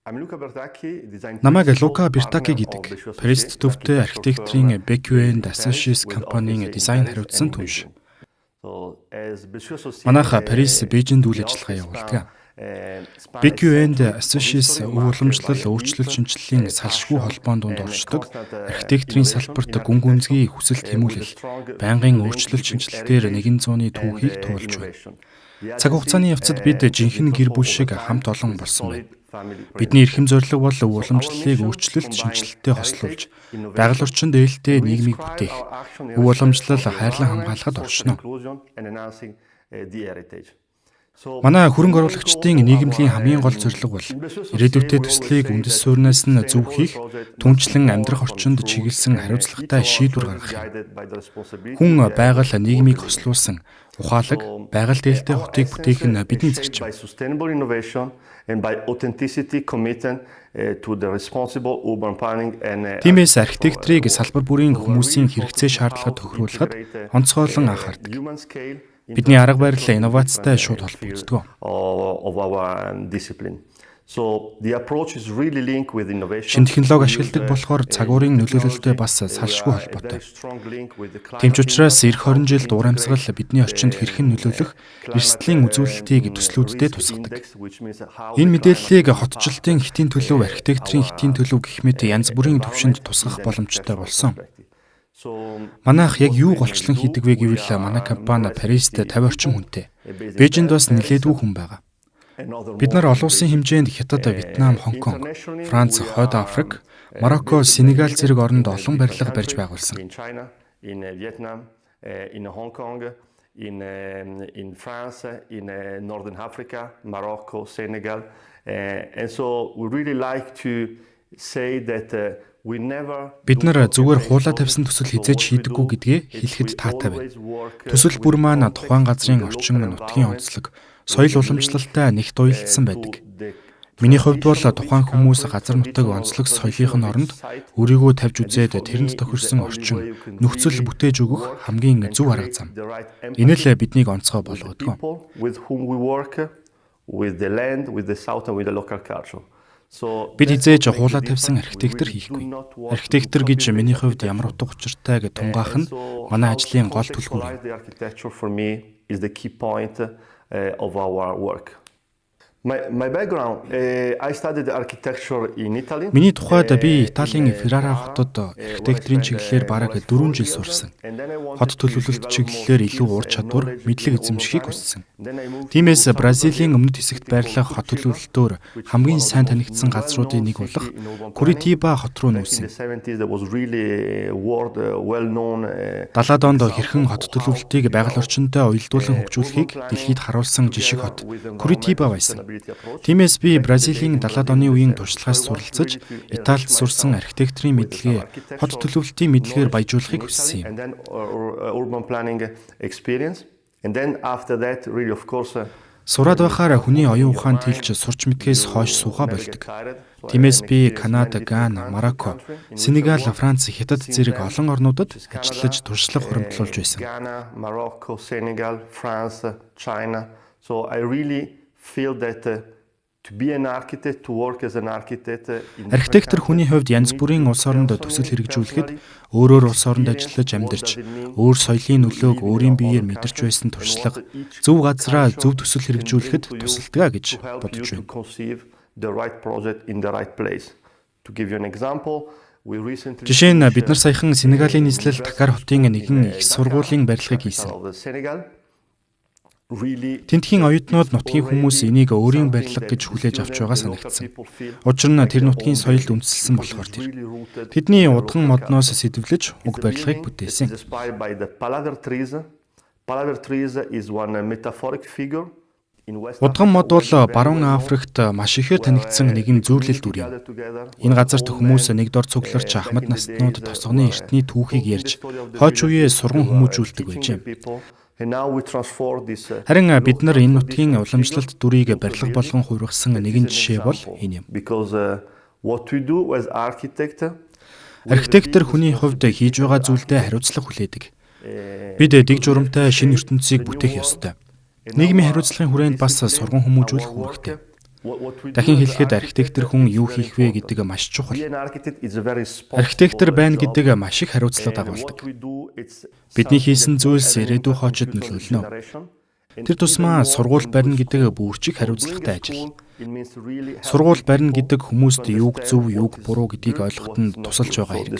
Намайг Лука Бертаки гэдэг. Парист төвтэй архитекторын BQ and Associates компанийн дизайн хариуцсан түнш. Манайх Парис, Бээжинд үйл ажиллагаа явуулдаг. BQ and Associates уламжлал, өөрчлөлт шинжилгээний салшгүй холбоонд дунд оршдог. Архитекторын салбарт гүн гүнзгий хүсэл тэмүүлэл, байнгын өөрчлөлт шинжилгээгээр 100-ны түүхийг туулж байна. Цаг хугацааны явцад бид жинхэнэ гэр бүл шиг хамт олон болсон байна. Бидний эрхэм зорилго бол уламжлалыг өөрчлөлт шинжилэлтэд хослуулж, байгаль орчинд ээлтэй нийгмийг бүтээх, уламжлал хайрлан хамгаалахад оршино. Манай хөрөнгө оруулагчдын нийгэмлэгийн хамгийн гол зорилго бол ирээдүйтэй төслийг үндэс суурнаас нь зөв хийх, түнчлэн амьдрах орчинд чиглэсэн хариуцлагатай шийдвэр гаргах юм. Хүн байгаль нийгмийг хослуулсан ухаалаг, байгаль дээлтэй хотыг бүтээх нь бидний зарчим. Тиймээс архитекторыг салбар бүрийн хүмүүсийн хэрэгцээ шаардлагад тохируулахад онцгойлон анхаардаг. Бидний арга барил инновацтай шууд холбогддог. Шинэ технологи ашигладаг болохоор цагуурын нөлөөлөлтөй бас салшгүй холбоотой. Тэмч учраас эх 20 жилд уур амьсгал бидний орчинд хэрхэн нөлөөлөх эрсдлийн үзүүлэлтийг төслүүддээ тусгадаг. Энэ мэдээллийг хотчлтын хэтийн төлөв, архитекторын хэтийн төлөв гэх мэт янз бүрийн төвшөнд тусгах боломжтой болсон. Манайх яг юу голчлон хийдэг вэ гэвэл манай компани Парист 50 орчим хүнтэй. Бээжинд бас нэлээдгүй хүн байгаа. Бид нар олон улсын хэмжээнд Хятад, Вьетнам, Хонконг, Франц, Хойд Африк, Марокко, Сенегал зэрэг оронд олон барилга барьж байгуулсан. Бид нар зүгээр хуулаа тавьсан төсөл хизээж хийдэггүй гэдгээ хэлэхэд таатай байна. Төсөл бүр маань тухайн газрын орчин, нутгийн онцлог, соёл уламжлалтай нэгт уялдсан байдаг. Миний хувьд бол тухайн хүмүүс газар нутаг онцлог соёлын оронд өөрийгөө тавьж үзээд тэрэнд тохирсон орчин, нөхцөл бүтээж өгөх хамгийн зөв арга зам. Энэ л биднийг онцгой болгодог. Бид хизээж хуулаа тавьсан архитектор хийхгүй. Архитектор гэж миний хувьд ямар утга учиртай гэж тунгаах нь манай ажлын гол түлхүүр юм. Миний тухайд би Италийн Феррара хотод архитектурын чиглэлээр бараг 4 жил сурсан. Хот төлөвлөлт чиглэлээр илүү ур чадвар, мэдлэг эзэмшихийг хүссэн. Тиймээс Бразилийн өмнөд хэсэгт байрлах хот төлөвлөлтөөр хамгийн сайн танигдсан газруудын нэг болох Curitiba хот руу нүүсэн. 70-аад онд хэрхэн хот төлөвлөлтийг байгаль орчинтой уялдуулан хөгжүүлэхийг дэлхийд харуулсан жишг хот Curitiba байсан. Тиймээс би Бразилийн 70-аад оны үеийн туршлагаас суралцаж, Италид сурсан архитектурын мэдлэгээ хот төлөвлөлтийн мэдлэгээр баяжуулахыг хүссэн юм. Сураад байхаар хүний оюун ухаанд хэлж сурч мэдгээс хойш суугаа болдог. Тиймээс би Канада, Гана, Марокко, Сенегал, Франц, Хятад зэрэг олон орнуудад ажиллаж туршлага хуримтлуулж байсан. Архитектор хүний хувьд янз бүрийн улс оронд төсөл хэрэгжүүлэхэд өөрөөр улс оронд ажиллаж амьдарч, өөр соёлын нөлөөг өөрийн биеэр мэдэрч байсан туршлага зөв газраа зөв төсөл хэрэгжүүлэхэд тусалдаг гэж бодож байна. Жишээ нь бид нар саяхан Сенегалийн нийслэл Дакар хотын нэгэн их сургуулийн барилгыг хийсэн. Тентхийн оюутнууд нутгийн хүмүүс энийг өөрийн барилга гэж хүлээж авч байгаа санагдсан. Учир нь тэр нутгийн соёлд үндэслэсэн болохоор тэр. Тэдний удган модноос сэдвлэж уг барилгыг бүтээсэн. Удган мод бол баруун Африкт маш ихээр танигдсан нэгэн зүйрлэл дүр юм. Энэ газарт хүмүүс нэг дор цугларч Ахмад наснууд тосгоны эртний түүхийг ярьж, хойч үеэ сурган хүмүүжүүлдэг байж юм. Харин бид нар энэ нутгийн уламжлалт дүрийг барилга болгон хувиргасан нэгэн жишээ бол энэ юм. Архитектор хүний хувьд хийж байгаа зүйлдээ хариуцлага хүлээдэг. Бид дэг журамтай шинэ ертөнцийг бүтээх ёстой. Нийгмийн хариуцлагын хүрээнд бас сурган хүмүүжүүлэх үүрэгтэй. Дахин хэлэхэд архитектор хүн юу хийх вэ гэдэг маш чухал. Архитектор байна гэдэг маш их хариуцлага дагуулдаг. Бидний хийсэн зүйлс ирээдүйн хоочид нөлөөлнө. Тэр тусмаа сургууль барина гэдэг бүрчиг хариуцлагатай ажил. Сургууль барина гэдэг хүмүүст юуг зөв, юуг буруу гэдгийг ойлгоход нь тусалж байгаа хэрэг.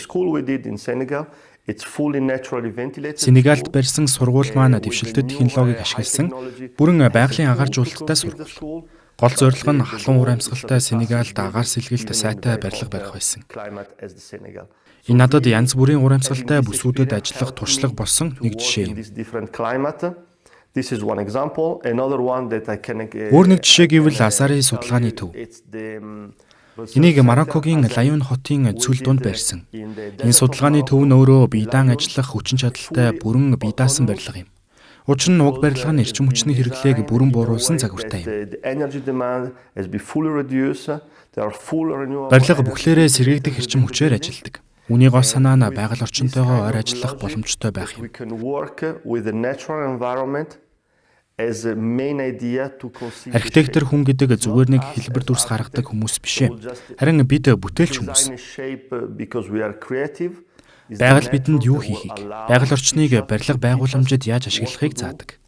Сенегалд барьсан сургууль маань дэвшилтэт технологиг ашигласан бүрэн байгалийн агааржуулалттай сургууль. Гол зорилго нь халуун ур амьсгалтай Сенегалд агаар сэлгэлт сайтай барилга барих байсан. Энэ надад янз бүрийн ур амьсгалтай бүсүүдэд ажиллах туршлага болсон нэг жишээ юм. Өөр нэг жишээ гэвэл Асари судалгааны төв. Энийг Мароккогийн Лайон хотын цүл дунд барьсан. Энэ судалгааны төв нь өөрөө биедан ажиллах хүчин чадалтай бүрэн бие даасан барилга юм. Учир нь уг барилга нь эрчим хүчний хэрэглээг бүрэн бууруулсан загвартай юм. Барилга бүхлээрээ сэргээгдэх эрчим хүчээр ажилладаг. Үүний гол санаа нь байгаль орчинтойгоо ойр ажиллах боломжтой байх юм. Архитектор хүн гэдэг зүгээр нэг хэлбэр дүрс гаргадаг хүмүүс биш ээ. Харин бид бүтээлч хүмүүс. Байгаль бидэнд юу хийхийг, байгаль орчныг барилга байгууламжид яаж ашиглахыг заадаг.